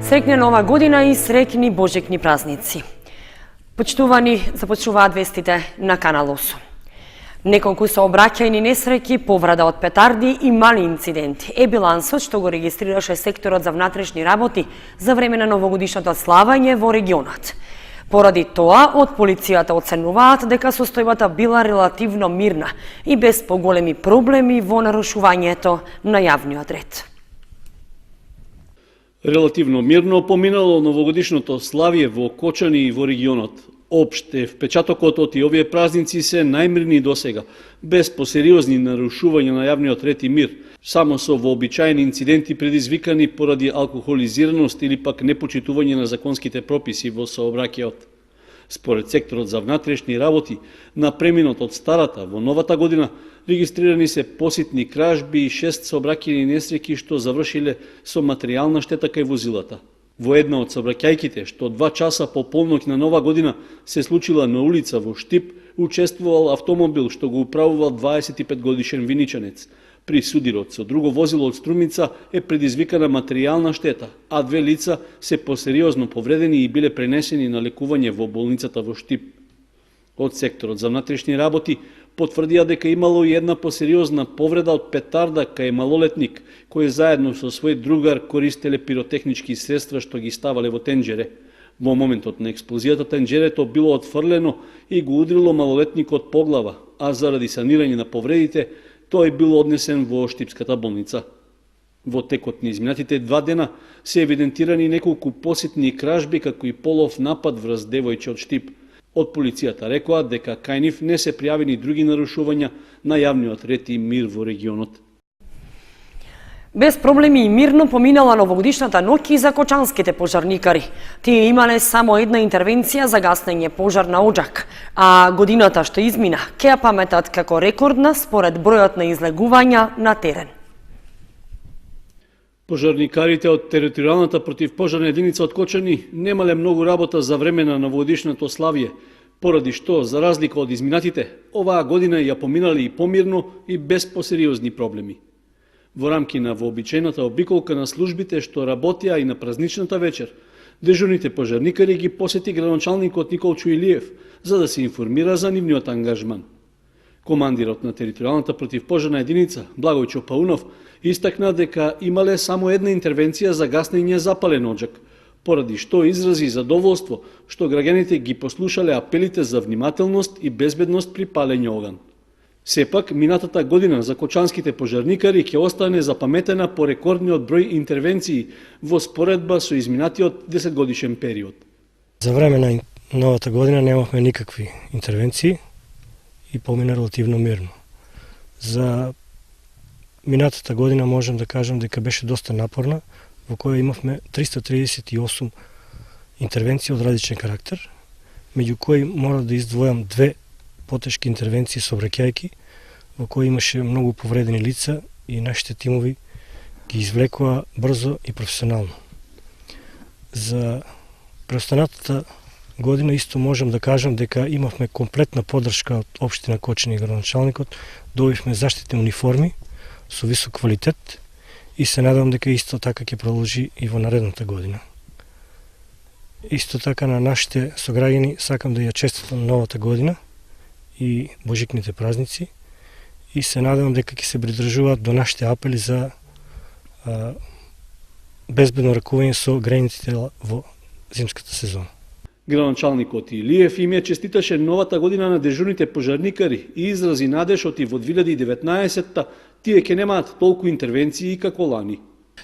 Среќна нова година и среќни божекни празници. Почитувани, започнуваат вестите на Канал 8. Неколку сообраќајни несреќи, повреда од петарди и мали инциденти е билансот што го регистрираше секторот за внатрешни работи за време на новогодишното славање во регионот. Поради тоа, од полицијата оценуваат дека состојбата била релативно мирна и без поголеми проблеми во нарушувањето на јавниот ред. Релативно мирно поминало новогодишното славје во Кочани и во регионот. Опште впечатокот од овие празници се најмирни досега, без посериозни нарушувања на јавниот ред и мир, само со вообичаени инциденти предизвикани поради алкохолизираност или пак непочитување на законските прописи во сообраќајот. Според секторот за внатрешни работи, на преминот од старата во новата година регистрирани се поситни кражби и 6 сообраќајни несреќи што завршиле со материјална штета кај возилата. Во една од сообраќајките, што 2 часа по полноќ на нова година се случила на улица во Штип, учествувал автомобил што го управувал 25 годишен виничанец. При судирот со друго возило од Струмица е предизвикана материјална штета, а 2 лица се посериозно повредени и биле пренесени на лекување во болницата во Штип. Од секторот за внатрешни работи потврдија дека имало и една посериозна повреда од петарда кај малолетник, кој заедно со свој другар користеле пиротехнички средства што ги ставале во тенџере. Во моментот на експлозијата тенџерето било отфрлено и го удрило малолетникот по глава, а заради санирање на повредите тој бил однесен во Штипската болница. Во текот на изминатите 2 дена се евидентирани неколку посетни кражби како и полов напад врз девојче од Штип. Од полицијата рекоа дека кај нив не се пријавени други нарушувања на јавниот ред и мир во регионот. Без проблеми и мирно поминала новогодишната ноќ и за кочанските пожарникари. Тие имале само една интервенција за гаснење пожар на Оџак, а годината што измина ќе ја паметат како рекордна според бројот на излегувања на терен. Пожарникарите од територијалната противпожарна единица од Кочани немале многу работа за време на новогодишното славје, поради што, за разлика од изминатите, оваа година ја поминали и помирно и без посериозни проблеми. Во рамки на вообичајната обиколка на службите што работеа и на празничната вечер, дежурните пожарникари ги посети градоначалникот Николчо Илиев за да се информира за нивниот ангажман. Командирот на територијалната противпожарна единица, Благојчо Паунов, истакна дека имале само една интервенција за гаснење запален Оџак, поради што изрази задоволство што граѓаните ги послушале апелите за внимателност и безбедност при палење оган. Сепак, минатата година за кочанските пожарникари ќе остане запаметена по рекордниот број интервенции во споредба со изминатиот 10-годишен период. За време на новата година немавме никакви интервенции и помина релативно мирно. За минатата година можам да кажам дека беше доста напорна, во која имавме 338 интервенции од различен карактер, меѓу кои мора да издвојам 2 потешки интервенции сообраќајки, во кои имаше многу повредени лица и нашите тимови ги извлекоа брзо и професионално. За преостанатата година исто можам да кажам дека имавме комплетна поддршка од општина Кочани и градоначалникот, добивме заштитни униформи со висок квалитет и се надевам дека исто така ќе продолжи и во наредната година. Исто така на нашите сограѓани сакам да ја честитам новата година и божикните празници и се надевам дека ќе се придржуваат до нашите апели за безбедно ракување со грејниците во зимската сезона. Градоначалникот Илиев им ја честиташе новата година на дежурните пожарникари и изрази надежот и во 2019-та тие ќе немаат толку интервенции како лани.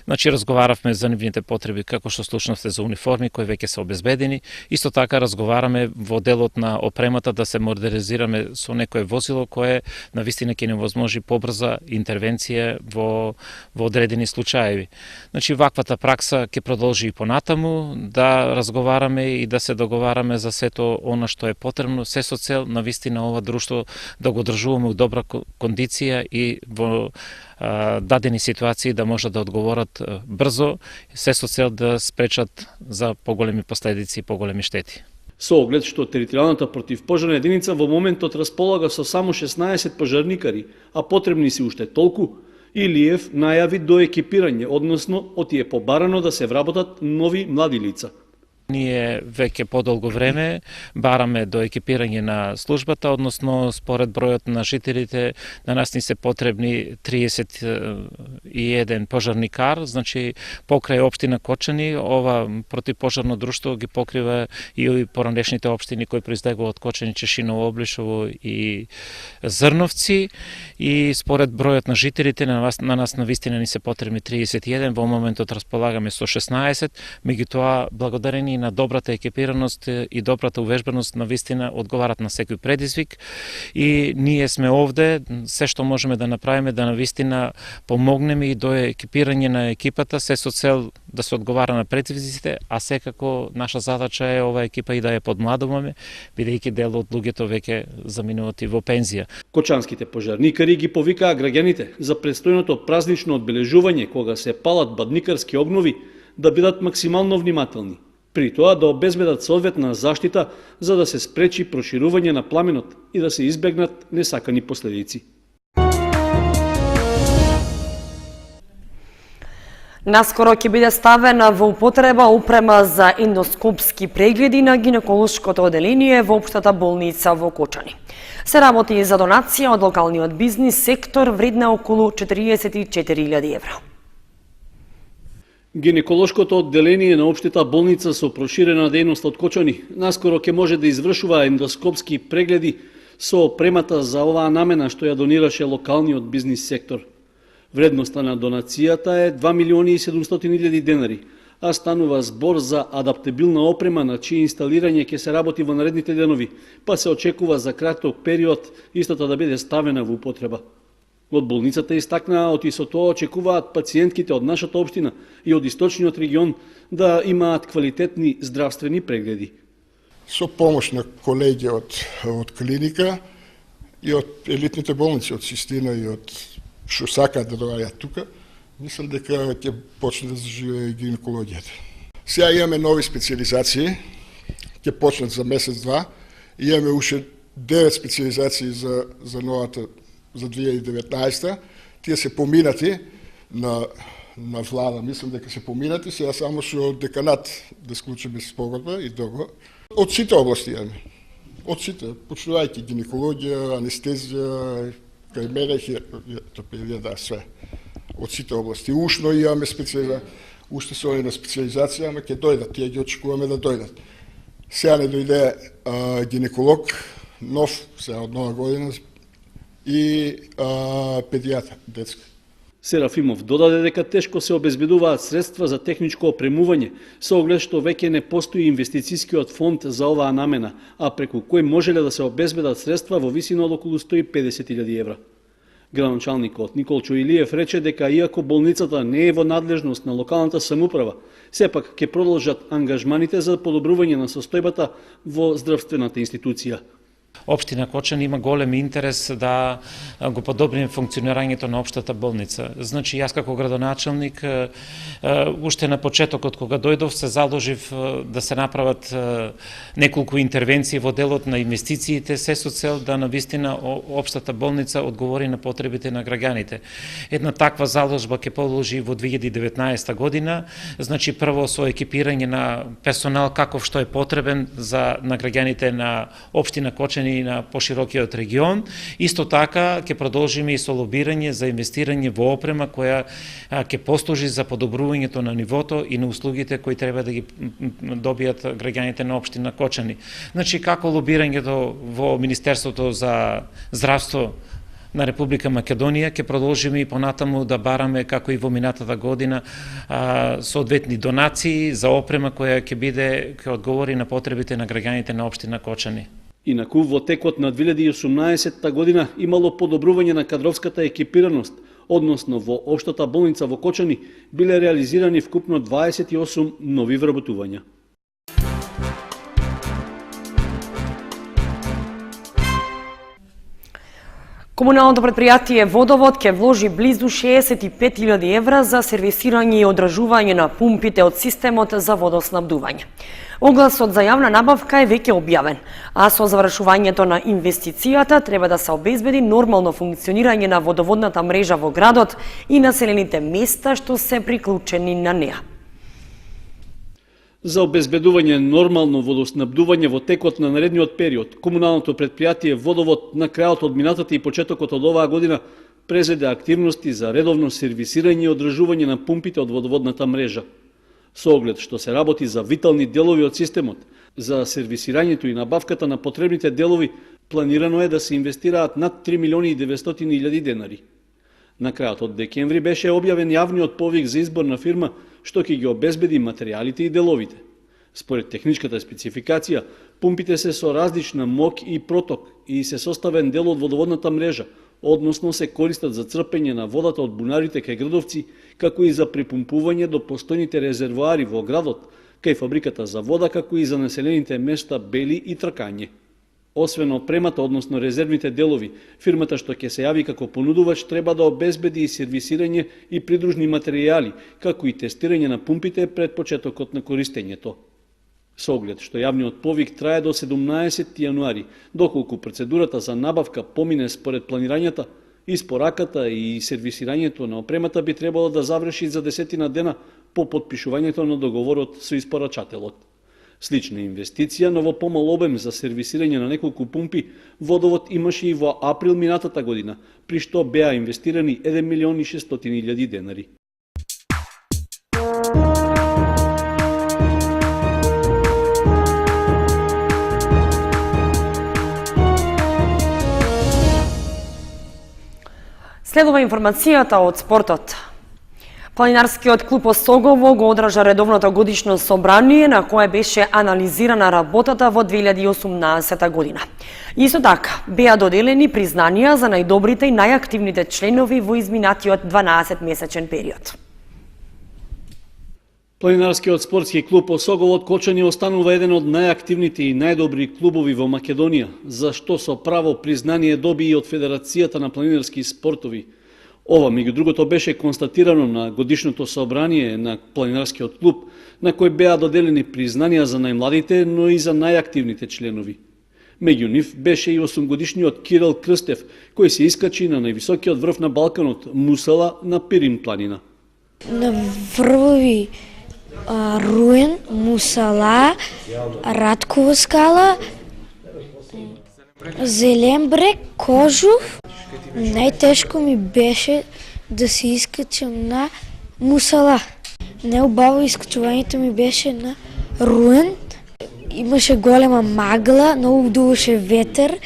Значи, разговаравме за нивните потреби, како што слушнавте за униформи кои веќе се обезбедени. Исто така разговараме во делот на опремата да се модернизираме со некое возило кое навистина ќе невозможи побрза интервенција во одредени случаеви. Значи, ваквата пракса ќе продолжи и понатаму да разговараме и да се договараме за сето она што е потребно, се со цел навистина ова друштво да го одржуваме у добра кондиција и во дадени ситуации да може да одговорат брзо, се со цел да спречат за поголеми последици и поголеми штети. Со оглед што територијалната противпожарна единица во моментот располага со само 16 пожарникари, а потребни се уште толку, Илиев најави доекипирање, односно оти е побарано да се вработат нови млади лица. Ние веќе подолго време бараме до екипирање на службата, односно според бројот на жителите на нас ни се потребни 31 пожарникар, значи покрај општина Кочани, ова противпожарно друштво ги покрива и поранешните општини кои произлегуваат од Кочани, Чешиново, Облишово и Зрновци, и според бројот на жителите на нас навистина ни се потребни 31, во моментот располагаме со 16, меѓутоа благодарение на добрата екипираност и добрата увежбаност навистина одговарат на секој предизвик и ние сме овде, се што можеме да направиме да навистина помогнеме и до екипирање на екипата, се со цел да се одговара на предизвиците, а секако наша задача е ова екипа и да ја подмладуваме, бидејќи дел од луѓето веќе заминуват и во пензија. Кочанските пожарникари ги повикаа граѓаните за престојното празнично одбележување кога се палат бадникарски обнови да бидат максимално внимателни. При тоа да обезбедат соодветна заштита за да се спречи проширување на пламенот и да се избегнат несакани последици. Наскоро ќе биде ставена во употреба опрема за ендоскопски прегледи на гинеколошкото оделение во општата болница во Кочани. Се работи за донација од локалниот бизнис сектор вредна околу 44.000 евра. Гинеколошкото одделение на општата болница со проширена дејност од Кочани наскоро ќе може да извршува ендоскопски прегледи со опремата за оваа намена што ја донираше локалниот бизнис сектор. Вредноста на донацијата е 2.700.000 денари, а станува збор за адаптабилна опрема на чие инсталирање ќе се работи во наредните денови, па се очекува за краток период истата да биде ставена во употреба. Од болницата истакнаа оти со тоа очекуваат пациентките од нашата општина и од источниот регион да имаат квалитетни здравствени прегледи. Со помош на колеги од клиника и од елитните болници, од Систина и од што сакаат да доаѓаат тука, мислам дека ќе почне да заживее гинекологијата. Сега имаме нови специализации, ќе почнат за месец-два, имаме уште 9 специализации за новата за 2019, тие се поминати на влада, мислам дека се поминати, сега само со деканат да склучиме спогодба и договор. Од сите области имаме, од сите, почнувајќи гинекологија, анестезија, кај мене хирургија, да, све. Од сите области. Ушно имаме специализација, уште се оди на специализација, ама ќе дојдат, тие ги очекуваме да дојдат. Сега не дојде гинеколог, нов, сега од нова година, и педијатар, детска. Серафимов додаде дека тешко се обезбедуваат средства за техничко опремување, со оглед што веќе не постои инвестицискиот фонд за оваа намена, а преку кој можеле да се обезбедат средства во висина од околу 150.000 евра. Градоначалникот Николчо Илиев рече дека иако болницата не е во надлежност на локалната самоуправа, сепак ќе продолжат ангажманите за подобрување на состојбата во здравствената институција. Општина Кочани има голем интерес да го подобриме функционирањето на општата болница. Значи, јас како градоначалник, уште на почетокот кога дојдов, се заложив да се направат неколку интервенции во делот на инвестициите, се со цел да навистина општата болница одговори на потребите на граѓаните. Една таква заложба ќе положи во 2019 година, значи прво со екипирање на персонал каков што е потребен на граѓаните на општина Кочани и на поширокиот регион. Исто така ќе продолжиме и со лобирање за инвестирање во опрема која ќе послужи за подобрувањето на нивото и на услугите кои треба да ги добијат граѓаните на општина Кочани. Значи, како лобирањето во Министерството за здравство на Република Македонија, ќе продолжиме и понатаму да бараме, како и во минатата година, соодветни донации за опрема која ќе одговори на потребите на граѓаните на општина Кочани. Инаку, во текот на 2018 година имало подобрување на кадровската екипираност, односно во општата болница во Кочани биле реализирани вкупно 28 нови вработувања. Комуналното предпријатие Водовод ќе вложи близу 65.000 евра за сервисирање и одржување на пумпите од системот за водоснабдување. Огласот за јавна набавка е веќе објавен, а со завршувањето на инвестицијата треба да се обезбеди нормално функционирање на водоводната мрежа во градот и населените места што се приклучени на неа. За обезбедување нормално водоснабдување во текот на наредниот период, комуналното предпријатие Водовод на крајот од минатата и почетокот од оваа година презеде активности за редовно сервисирање и одржување на пумпите од водоводната мрежа. Со оглед што се работи за витални делови од системот, за сервисирањето и набавката на потребните делови, планирано е да се инвестираат над 3.900.000 денари. На крајот од декември беше објавен јавниот повик за избор на фирма што ќе ги обезбеди материјалите и деловите. Според техничката спецификација, пумпите се со различна мок и проток и се составен дел од водоводната мрежа, односно се користат за црпење на водата од бунарите кај градовци, како и за припумпување до постојните резервоари во градот, кај фабриката за вода, како и за населените места Бели и Тркање. Освен опремата, односно резервните делови, фирмата што ќе се јави како понудувач треба да обезбеди и сервисирање и придружни материјали, како и тестирање на пумпите пред почетокот на користењето. Со оглед што јавниот повик трае до 17 јануари, доколку процедурата за набавка помине според планирањата, испораката и сервисирањето на опремата би требало да заврши за 10 дена по подпишувањето на договорот со испорачателот. Слична инвестиција, но во помал обем за сервисирање на неколку пумпи, Водовод имаше и во април минатата година, при што беа инвестирани 1.600.000 денари. Следува информацијата од спортот. Планинарскиот клуб Осогово го одржа редовното годишно собрание на кое беше анализирана работата во 2018 година. Исто така, беа доделени признанија за најдобрите и најактивните членови во изминатиот 12-месечен период. Планинарскиот спортски клуб Осогово од Кочани останува еден од најактивните и најдобри клубови во Македонија, за што со право признание доби и од Федерацијата на планинарски спортови. Ова, меѓу другото, беше констатирано на годишното собрание на Планинарскиот клуб, на кој беа доделени признанија за најмладите, но и за најактивните членови. Меѓу нив беше и 8-годишниот Кирил Крстев, кој се искачи на највисокиот врв на Балканот, Мусала, на Пирин планина. На врвови Руен, Мусала, Раткова скала, Зелен брег, Кожув. Најтешко ми беше да се искачам на Мусала. Неубаво искачувањето ми беше на Руен. Имаше голема магла, многу дуваше ветер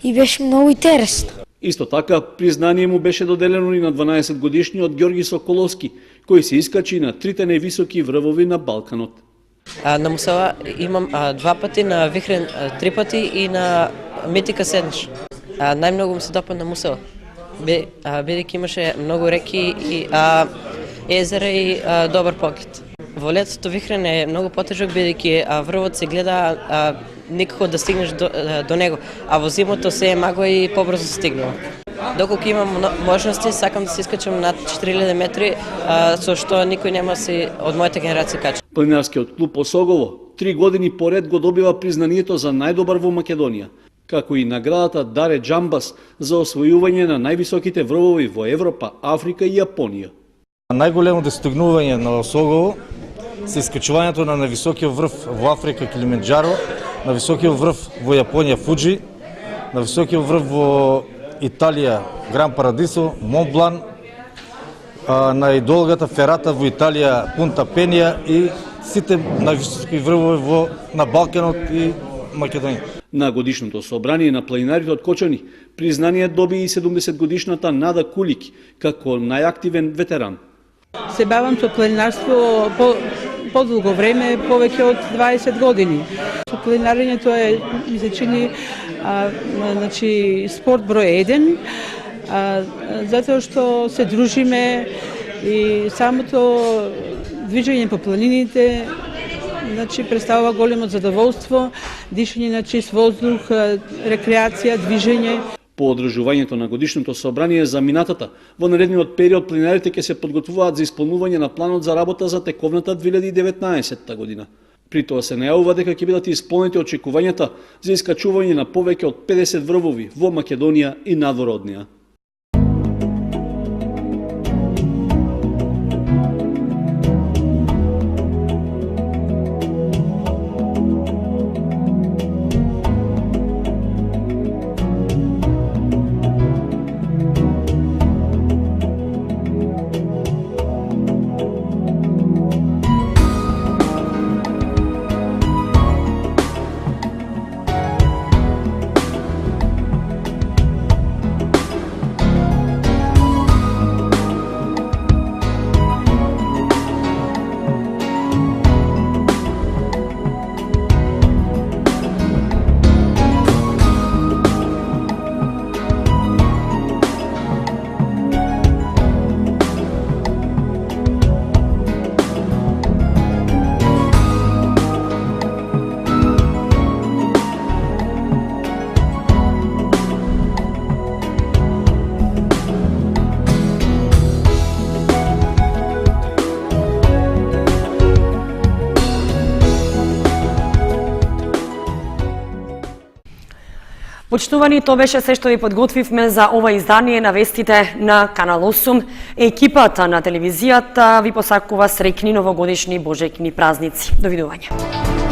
и беше многу интересно. Исто така, признание му беше доделено и на 12-годишниот Ѓорги Соколовски, кој се искачи на трите највисоки врвови на Балканот. На Мусала имам 2 пати, на Вихрен 3 пати и на Митика седнаш. Најмногу ми се допадна Мусала, бидејќи имаше многу реки и езера и добар поглед. Во летото Вихрен е многу потежок, бидејќи врвот се гледа никако да стигнеш до него, а во зимото се е магла и побрзо се стигнува. Доколку имам можности, сакам да се искачам над 4000 метри, со што никој нема си од мојата генерација кача. Планинарскиот клуб Осогово 3 години поред го добива признанието за најдобар во Македонија, како и наградата Даре Джамбас за освојување на највисоките врвови во Европа, Африка и Јапонија. Најголемо достигнување на Осогово се искачувањето на највисокиот врв во Африка Килиманџаро, на високиот врв во Јапонија Фуджи, на високиот врв во Италија Гран Парадисо, Монблан, најдолгата ферата во Италија Пунта Пенија и сите највисоки врвови на Балканот и Македонија. На годишното собрание на планинарите од Кочани признание доби и 70-годишната Нада Кулик како најактивен ветеран. Се бавам со планинарство подолго време, повеќе од 20 години. Со планинарењето е, ми се чини, спорт број 1, затоа што се дружиме и самото движење по планините представува големо задоволство, дишање на чист воздух, рекреација, движење. По одржувањето на годишното собрание за минатата, во наредниот период планинарите ќе се подготвуваат за исполнување на планот за работа за тековната 2019 година. При тоа се најавува дека ќе бидат исполнети очекувањата за искачување на повеќе од 50 врвови во Македонија и надвор од неа. Почитувани, тоа беше се што ви подготвивме за ова издание на вестите на Канал 8. Екипата на телевизијата ви посакува среќни новогодишни божекни празници. Довидување.